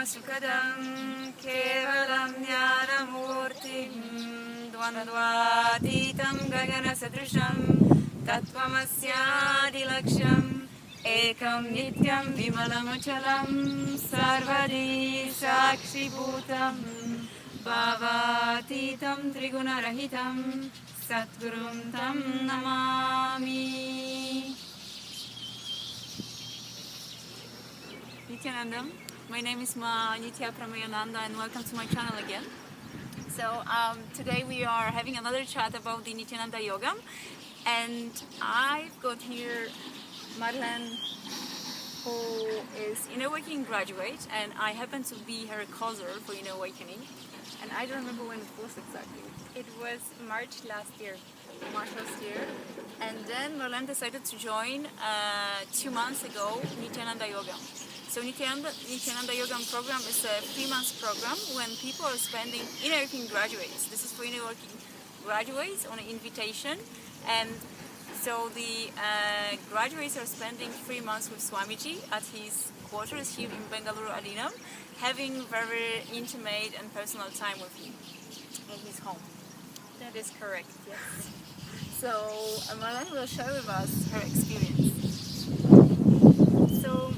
Sukadam Kevalam Jnanamurtim Dvandvatitam Gagana Sadrisham Tattvamasya Ekam Nityam Vimalamachalam Sarvadi Sakshi Bhutam Bhavatitam Trigunarahitam Satgurum Tam Namami. Nithyananda, my name is Nithyananda and welcome to my channel again. So today we are having another chat about the Nithyananda Yogam, and I've got here Marlene, who is Inner Awakening graduate, and I happen to be her causer for Inner Awakening. And I don't remember when it was exactly. It was March last year. And then Marlene decided to join 2 months ago Nithyananda Yogam. So Nithyananda Yogam program is a 3-month program when people are spending Inner Awakening graduates. This is for Inner Awakening graduates on an invitation, and so the graduates are spending 3 months with Swamiji at his quarters here in Bengaluru Adinam, having very intimate and personal time with him in his home. That is correct, yes. So Marlene will share with us her experience. So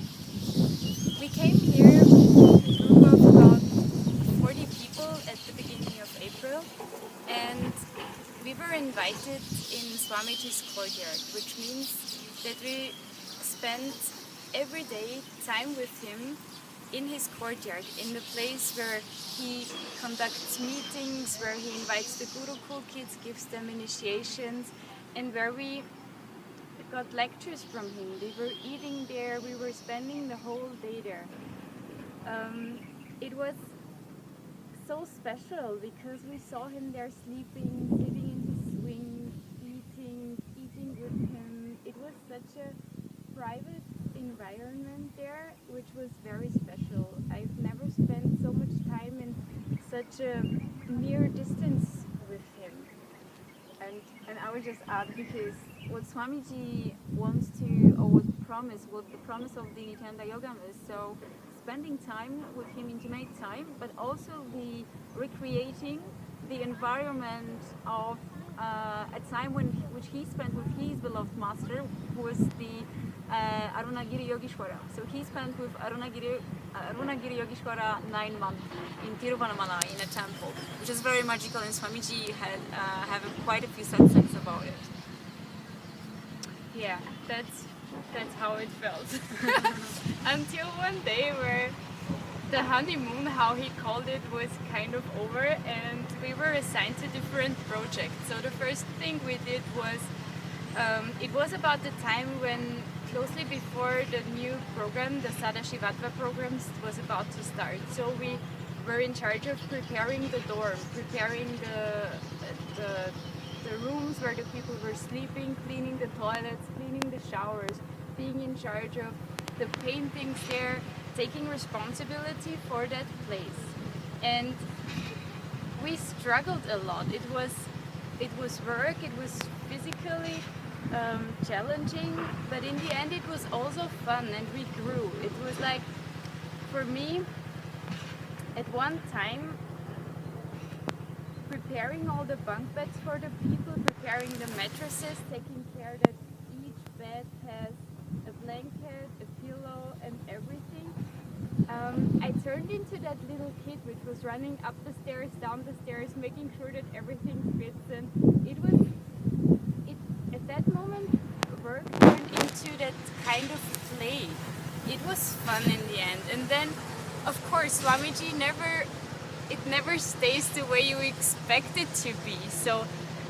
we came here, a group of about 40 people at the beginning of April, and we were invited in Swamiji's courtyard, which means that we spent every day time with him in his courtyard, in the place where he conducts meetings, where he invites the Gurukul kids, gives them initiations, and where we got lectures from him. We were eating there, we were spending the whole day there. It was so special because we saw him there sleeping, sitting in his swing, eating with him. It was such a private environment there, which was very special. I've never spent so much time in such a near distance with him. And I would just add, because what Swamiji wants to, or what the promise of the Nithyananda Yogam is, so spending time with him, intimate time, but also the recreating the environment of a time which he spent with his beloved master, who was the Arunagiri Yogishwara. So he spent with Arunagiri Yogishwara 9 months in Tiruvannamalai in a temple, which is very magical, and Swamiji have quite a few satsangs about it. Yeah, that's how it felt. Until one day where the honeymoon, how he called it, was kind of over, and we were assigned to different projects. So the first thing we did was, it was about the time when, closely before the new program, the Sadashivatva program, was about to start. So we were in charge of preparing the dorm, preparing the rooms where the people were sleeping, cleaning the toilets, cleaning the showers, being in charge of the paintings there, taking responsibility for that place. And we struggled a lot. It was work, it was physically challenging, but in the end it was also fun, and we grew. It was like, for me, at one time, preparing all the bunk beds for the people, preparing the mattresses, taking care that each bed has a blanket, a pillow, and everything. I turned into that little kid which was running up the stairs, down the stairs, making sure that everything fits, and at that moment, work turned into that kind of play. It was fun in the end. And then, of course, Swamiji it never stays the way you expect it to be. So,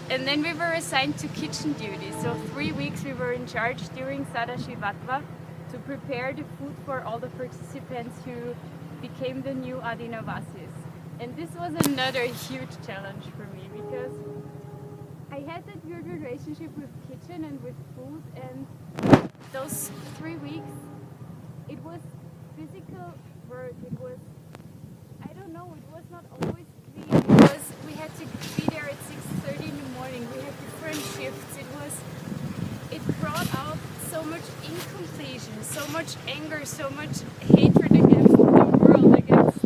and then we were assigned to kitchen duty. So 3 weeks we were in charge during Sadashivatva to prepare the food for all the participants who became the new Adinavasis. And this was another huge challenge for me, because I had that weird relationship with kitchen and with food, and those 3 weeks, it was physical work. It was, I don't know, it was not always clean, because we had to be there at 6:30 in the morning. We had different shifts. It brought out so much incompletion, so much anger, so much hatred against the world, against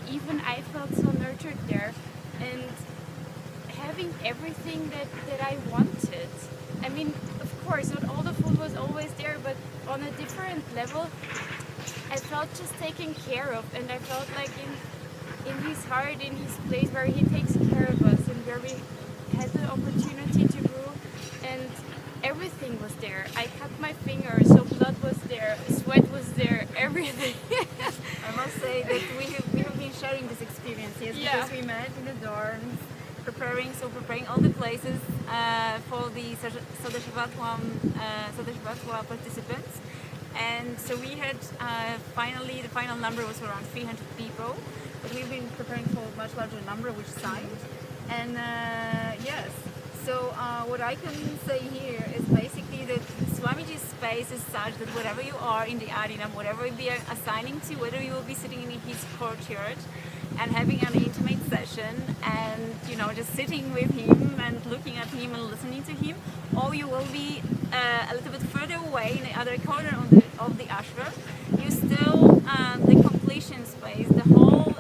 even I felt so nurtured there, and having everything that I wanted. I mean, of course, not all the food was always there, but on a different level, I felt just taken care of, and I felt like in his heart, in his place where he takes care of us, and where we had the opportunity to grow, and everything was there. I cut my finger, so blood was there, sweat was there, everything. I must say that we have been sharing this experience, yes, because we met in the dorms, preparing all the places for the Sadashvatwa participants. And so we had finally, the final number was around 300 people, but we've been preparing for a much larger number, which side. And yes, so what I can say here is basically that Swamiji's space is such that wherever you are in the Arinam, whatever we are assigning to, whether you will be sitting in his courtyard and having an intimate session and, you know, just sitting with him and looking at him and listening to him, or you will be a little bit further away in the other corner of the ashram, you still, the completion space, the whole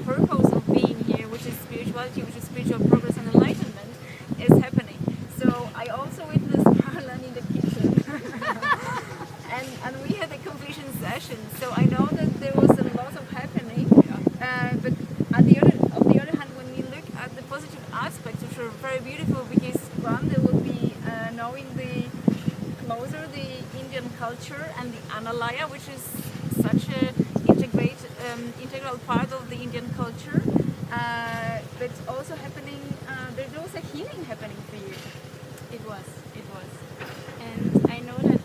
purpose of being here, which is spirituality, which is spiritual progress and enlightenment, is happening. So I also witnessed Marlene in the kitchen and we had a completion session, so I know that there was a lot of happening, but on the other hand, when we look at the positive aspects, which are very beautiful, because one, there will be knowing closer the Indian culture and the Annalaya, which is such a integral part of the Indian culture, but also happening, there was a healing happening for you. It was. And I know that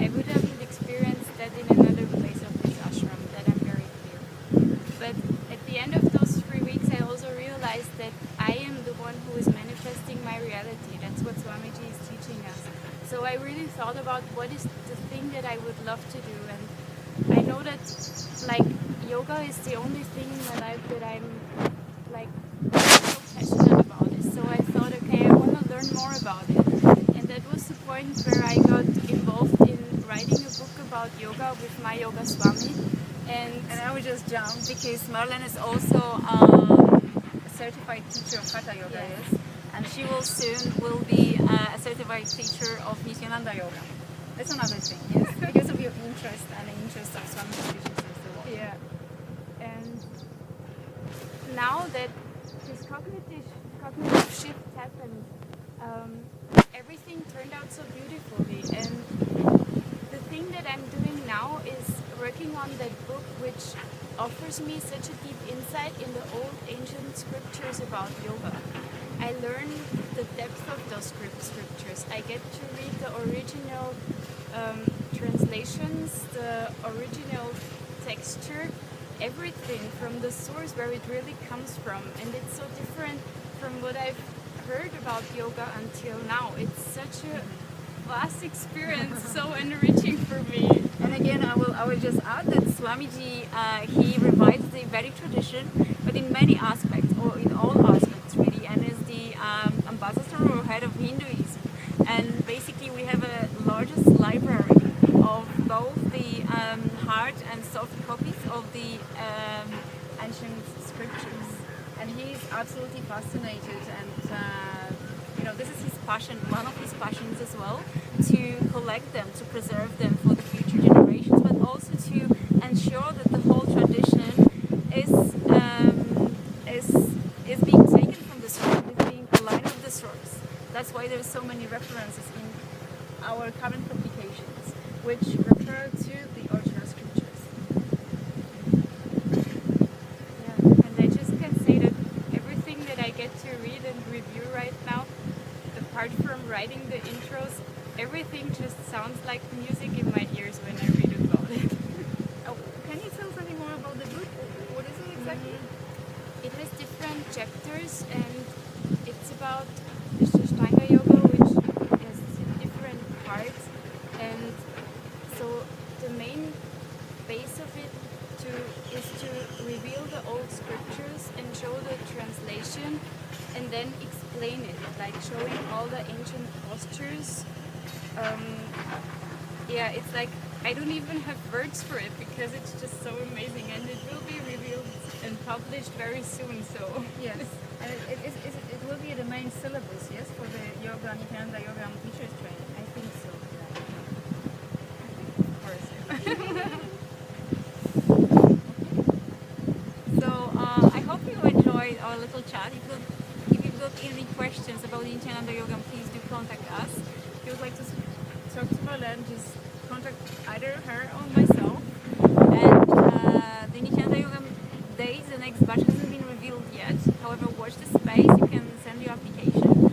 I would have experienced that in another place of this ashram, that I'm very clear. But at the end of those 3 weeks, I also realized that I am the one who is manifesting my reality. That's what Swamiji is teaching us. So I really thought about what is the thing that I would love to do. And I know that, like, yoga is the only thing in my life that I'm, like, so passionate about it. So I thought, okay, I want to learn more about it. And that was the point where I got involved in writing a book about yoga with my yoga Swami. And I would just jump because Marlene is also a certified teacher of Hatha Yoga, yes. And she will soon be a certified teacher of Nithyananda Yogam. That's another thing, yes, because of your interest and the interest of Swami teachings as well. Yeah. And now that this cognitive shift happened, everything turned out so beautifully. And the thing that I'm doing now is working on that book, which offers me such a deep insight in the old ancient scriptures about yoga. I learn the depth of those scriptures. I get to read the original translations, the original texture, everything from the source where it really comes from. And it's so different from what I've heard about yoga until now. It's such a vast experience, so enriching for me. And again, I will just add that Swamiji, he revives the Vedic tradition, but in many aspects, or in all aspects really, and is the ambassador or head of Hinduism. And basically we have a largest library of both the hard and soft copies of the ancient scriptures. And he's absolutely fascinated, and you know, this is his passion, one of his passions as well, to collect them, to preserve them for the future generations, but also to ensure that the whole tradition is being taken from the source, is being aligned with the source. That's why there's so many references in our current publications, which refer to the original scriptures. Yeah, and I just can say that everything that I get to read and review right now, apart from writing the intros, everything just sounds like music in my ears when I read about it. Oh, can you tell something more about the book? What is it exactly? It has different chapters, and it's about Ashtanga yoga, which has different parts. And so the main base of it is to reveal the old scriptures and show the translation, and then explain it, like showing all the ancient postures. It's like I don't even have words for it because it's just so amazing, and it will be revealed and published very soon. So Yes, and it will be the main syllabus, yes, for the yoga, Nithyananda Yogam teachers training. I think so. of course. So I hope you enjoyed our little chat. If you've got any questions about the Nithyananda Yogam, please do contact us. If you would like to talk to Marlene, just contact either her or myself. And the Nithyananda Yogam days, the next batch hasn't been revealed yet. However, watch the space. You can send your application.